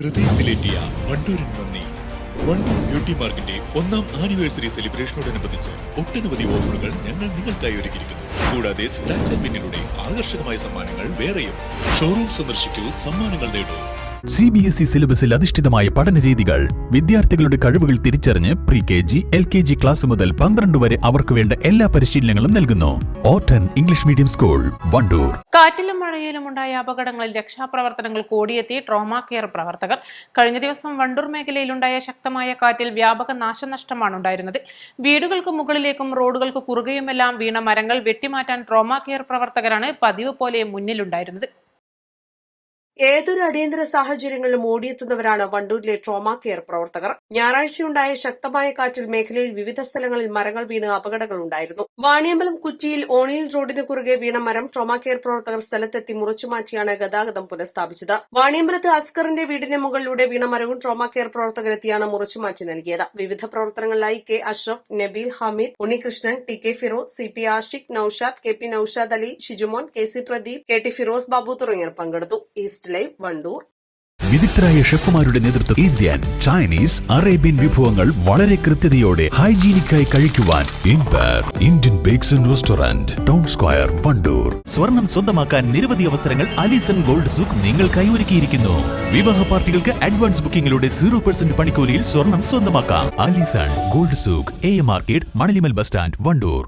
ഹൃദയത്തിലേറ്റിയ വണ്ടൂരിന് നന്ദി. വണ്ടൂർ ബ്യൂട്ടി മാർക്കിന്റെ 1ാം ആനിവേഴ്സറി സെലിബ്രേഷനോടനുബന്ധിച്ച് ഒട്ടനവധി ഓഫറുകൾ ഞങ്ങൾ നിങ്ങൾക്കായി ഒരുക്കിയിരിക്കുന്നു. കൂടാതെ സ്ക്രാച്ച് ആൻഡ് വിന്നിലൂടെ ആകർഷകമായ സമ്മാനങ്ങൾ വേറെയും. ഷോറൂം സന്ദർശിക്കൂ, സമ്മാനങ്ങൾ നേടൂ. CBSE സിലബസിൽ അധിഷ്ഠിതമായ പഠനരീതികൾ. വിദ്യാർത്ഥികളുടെ കഴിവുകൾ തിരിച്ചറിഞ്ഞ് pre-KG, LKG ക്ലാസ് മുതൽ 12 വരെ അവർക്ക് വേണ്ട എല്ലാ പരിശീലനങ്ങളും നൽകുന്നു. Orton English medium school, Wandoor. കാറ്റിലും മഴയിലും ഉണ്ടായ അപകടങ്ങളിൽ രക്ഷാപ്രവർത്തനങ്ങൾ ഓടിയെത്തി ട്രോമ കെയർ പ്രവർത്തകർ. കഴിഞ്ഞ ദിവസം വണ്ടൂർ മേഖലയിലുണ്ടായ ശക്തമായ കാറ്റിൽ വ്യാപക നാശനഷ്ടമാണ് ഉണ്ടായിരുന്നത്. വീടുകൾക്ക് മുകളിലേക്കും റോഡുകൾക്ക് കുറുകെയുമെല്ലാം വീണ മരങ്ങൾ വെട്ടിമാറ്റാൻ ട്രോമ കെയർ പ്രവർത്തകരാണ് പതിവ് പോലെ മുന്നിലുണ്ടായിരുന്നത്. ഏതൊരു അടിയന്തര സാഹചര്യങ്ങളിലും ഓടിയെത്തുന്നവരാണ് വണ്ടൂരിലെ ട്രോമ കെയർ പ്രവർത്തകർ. ഞായറാഴ്ചയുണ്ടായ ശക്തമായ കാറ്റിൽ മേഖലയിൽ വിവിധ സ്ഥലങ്ങളിൽ മരങ്ങൾ വീണ് അപകടങ്ങളുണ്ടായിരുന്നു. വാണിയമ്പലം കുറ്റിയിൽ ഓണിയിൽ റോഡിന് കുറുകെ വീണ മരം ട്രോമ കെയർ പ്രവർത്തകർ സ്ഥലത്തെത്തി മുറിച്ചുമാറ്റിയാണ് ഗതാഗതം പുനഃസ്ഥാപിച്ചത്. വാണിയമ്പലത്ത് അസ്കറിന്റെ വീടിന് മുകളിലൂടെ വീണ മരവും ട്രോമ കെയർ പ്രവർത്തകരെത്തിയാണ് മുറിച്ചുമാറ്റി നൽകിയത്. വിവിധ പ്രവർത്തനങ്ങളിലായി K Ashraf, Nabeel, Hameed, Unnikrishnan, T K Firoz, CP Ashiq, Naushad, KP Naushad Ali, Shijumon, KC Pradeep, KT Firoz Babu തുടങ്ങിയവർ പങ്കെടുത്തു. East live, Wandoor. വിദഗ്ധരായ ഷെഫുമാരുടെ നേതൃത്വത്തിൽ ഇന്ത്യൻ, ചൈനീസ്, അറേബ്യൻ വിഭവങ്ങൾ വളരെ കൃത്യതയോടെ ഹൈജീനിക്കായി കഴിക്കുവാൻ Indian bakes and restaurant, town square, Wandoor. സ്വർണം സ്വന്തമാക്കാൻ നിരവധി അവസരങ്ങൾ അലിസൺ ഗോൾഡ് സൂക്ക് നിങ്ങൾക്കായി ഒരുക്കിയിരിക്കുന്നു. വിവാഹ പാർട്ടികൾക്ക് അഡ്വാൻസ് ബുക്കിംഗിലൂടെ 0% പണിക്കൂലിയിൽ സ്വർണം സ്വന്തമാക്കാം. Alison gold souk, AM market, Manalimal bus stand, Wandoor.